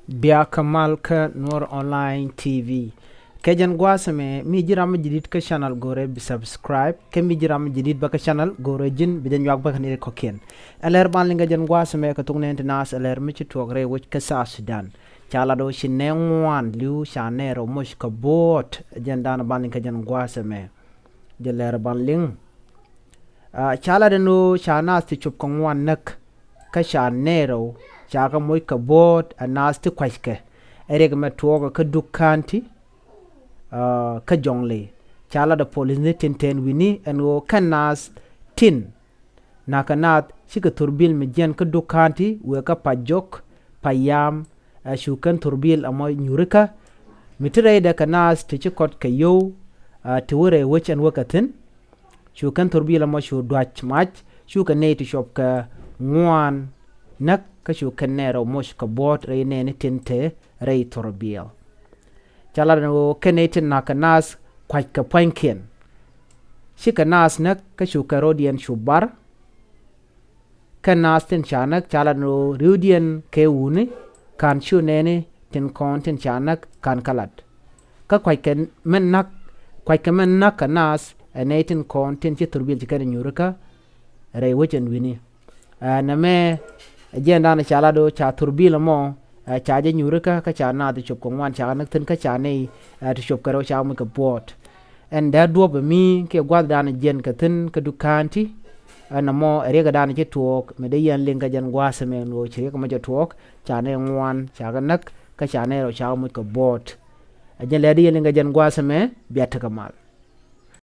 Bia Kamal ka Nur Online TV. Kejan guasame mi jiram jidit ka channel gore bi subscribe ke mi jiram jidit ba ka channel gore jin bi den yak ba kan ko ken aler ban linga jan guasame ka tungne nas aler mi ci togre wuc ka sa Sudan chala do shi ne ŋuaan liu shanero mush ka bot jan dan ban linga jan guasame de ler ban ling chala de no shanas ti chup ko ŋuaan nak ka shanero chaka moy ka bot anas ti kwashke ereg me toga ka dukanti ka jongle chala da police ne ten wini en wo kanas tin nakanat shika turbil me jen ka dukanti we ka pajok payam shukan turbil amoy nyurika mitire da kanas ti chikot ka yo ti wore wechen wakatin shukan turbil amoy shu dwach mach shuka ne ti shop ka ŋuaan nak ka shukan nero mosh ka bot re ne ni tinte re turbil chala no kenetin nakanas kwaj ka panken shika nas nak ka shuka rodian shubar kanas tin chanak chala no rodian ke wuni kan shu nene tin kontin chanak kan kalat ka kwaj ka men nak kanas enetin kontin chi turbil chikane nyurka re wechen wini na me jenda na chala do cha turbil mo cha je nyurka ka cha na de chop ko wan cha nak tin ka cha nei to chop karo cha mu ka bot en da do be mi ke gwa da na jen ka tin ka dukanti na mo re ga da na je tok me de yan linga jan gwa se me no che ka ma je tok cha ne wan cha ga nak ka cha ne ro cha mu ka bot je le de linga jan gwa se me biata kamal